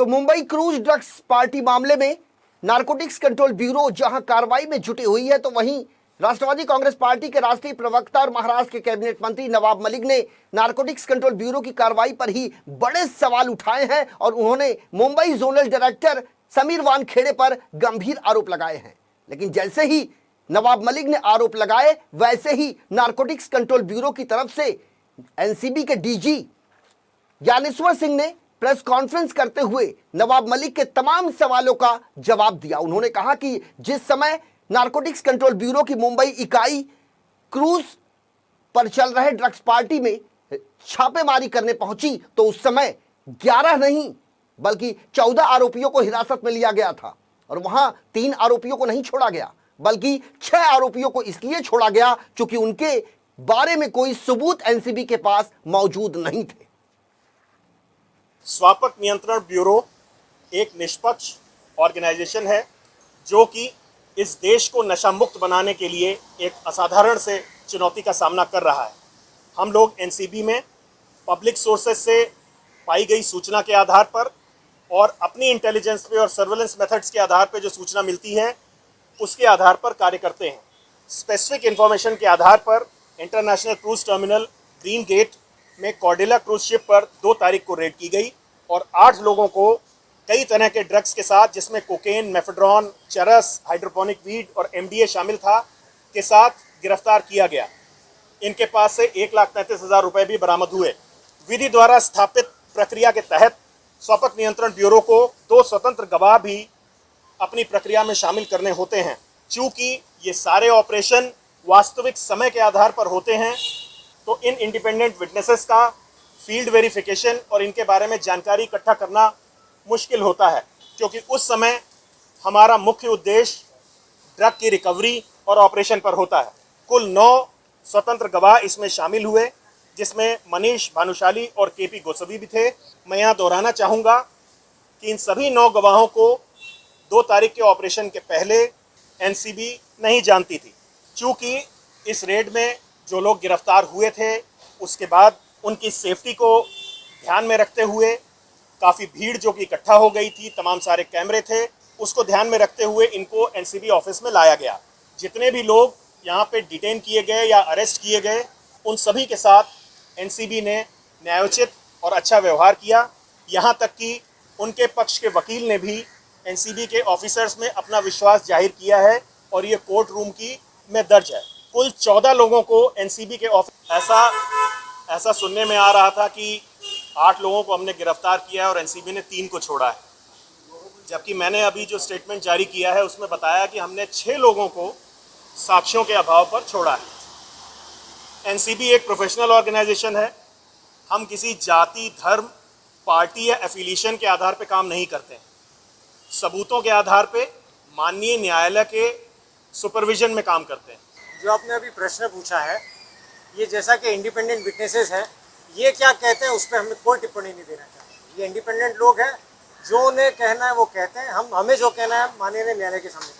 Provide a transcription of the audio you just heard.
तो Mumbai cruise drugs party मामले में नारकोटिक्स कंट्रोल ब्यूरो जहां कार्रवाई में जुटी हुई है, तो वहीं राष्ट्रवादी कांग्रेस पार्टी के राष्ट्रीय प्रवक्ता और महाराष्ट्र के कैबिनेट मंत्री नवाब मलिक ने नारकोटिक्स कंट्रोल ब्यूरो की कार्रवाई पर ही बड़े सवाल उठाए हैं और उन्होंने मुंबई जोनल डायरेक्टर समीर वानखेड़े पर गंभीर आरोप लगाए हैं। लेकिन जैसे ही नवाब मलिक ने आरोप लगाए, वैसे ही नारकोटिक्स कंट्रोल ब्यूरो की तरफ से एनसीबी के डीजी ज्ञानेश्वर सिंह ने प्रेस कॉन्फ्रेंस करते हुए नवाब मलिक के तमाम सवालों का जवाब दिया। उन्होंने कहा कि जिस समय नारकोटिक्स कंट्रोल ब्यूरो की मुंबई इकाई क्रूज पर चल रहे ड्रग्स पार्टी में छापेमारी करने पहुंची, तो उस समय 11 नहीं बल्कि 14 आरोपियों को हिरासत में लिया गया था और वहां 3 आरोपियों को नहीं छोड़ा गया, बल्कि 6 आरोपियों को इसलिए छोड़ा गया क्योंकि उनके बारे में कोई सबूत एनसीबी के पास मौजूद नहीं थे। स्वापक नियंत्रण ब्यूरो एक निष्पक्ष ऑर्गेनाइजेशन है जो कि इस देश को नशा मुक्त बनाने के लिए एक असाधारण से चुनौती का सामना कर रहा है। हम लोग एनसीबी में पब्लिक सोर्सेज से पाई गई सूचना के आधार पर और अपनी इंटेलिजेंस पे और सर्वेलेंस मेथड्स के आधार पे जो सूचना मिलती है उसके आधार पर कार्य करते हैं। स्पेसिफिक इंफॉर्मेशन के आधार पर international cruise terminal green gate में कॉर्डेला क्रूज शिप पर 2 तारीख को रेड की गई और 8 लोगों को कई तरह के ड्रग्स के साथ, जिसमें कोकेन, मेफेड्रॉन, चरस, हाइड्रोपोनिक वीड और एमडीए शामिल था, के साथ गिरफ्तार किया गया। इनके पास से 1,33,000 रुपये भी बरामद हुए। विधि द्वारा स्थापित प्रक्रिया के तहत स्वापक नियंत्रण ब्यूरो को 2 स्वतंत्र गवाह भी अपनी प्रक्रिया में शामिल करने होते हैं। चूँकि ये सारे ऑपरेशन वास्तविक समय के आधार पर होते हैं, तो इन इंडिपेंडेंट विटनेसेस का फील्ड वेरिफिकेशन और इनके बारे में जानकारी इकट्ठा करना मुश्किल होता है, क्योंकि उस समय हमारा मुख्य उद्देश्य ड्रग की रिकवरी और ऑपरेशन पर होता है। कुल 9 स्वतंत्र गवाह इसमें शामिल हुए, जिसमें मनीष भानुशाली और केपी गोस्वामी भी थे। मैं यहाँ दोहराना चाहूँगा कि इन सभी 9 गवाहों को 2 तारीख के ऑपरेशन के पहले एनसीबी नहीं जानती थी। चूँकि इस रेड में जो लोग गिरफ्तार हुए थे, उसके बाद उनकी सेफ्टी को ध्यान में रखते हुए काफ़ी भीड़ जो कि इकट्ठा हो गई थी, तमाम सारे कैमरे थे, उसको ध्यान में रखते हुए इनको एनसीबी ऑफिस में लाया गया। जितने भी लोग यहाँ पे डिटेन किए गए या अरेस्ट किए गए, उन सभी के साथ एनसीबी ने न्यायोचित और अच्छा व्यवहार किया। यहाँ तक कि उनके पक्ष के वकील ने भी एनसीबी के ऑफिसर्स में अपना विश्वास जाहिर किया है और ये कोर्ट रूम की में दर्ज है। कुल 14 लोगों को एनसीबी के ऑफिस ऐसा सुनने में आ रहा था कि 8 लोगों को हमने गिरफ्तार किया है और एनसीबी ने 3 को छोड़ा है, जबकि मैंने अभी जो स्टेटमेंट जारी किया है उसमें बताया कि हमने 6 लोगों को साक्ष्यों के अभाव पर छोड़ा है। एनसीबी एक प्रोफेशनल ऑर्गेनाइजेशन है। हम किसी जाति, धर्म, पार्टी या एफिलिएशन के आधार पर काम नहीं करते हैं। सबूतों के आधार पर माननीय न्यायालय के सुपरविजन में काम करते हैं। जो आपने अभी प्रश्न पूछा है, ये जैसा कि इंडिपेंडेंट विटनेसेस हैं, ये क्या कहते हैं उस पर हमें कोई टिप्पणी नहीं देना चाहते। ये इंडिपेंडेंट लोग हैं, जो उन्हें कहना है वो कहते हैं। हमें जो कहना है माननीय न्यायालय के सामने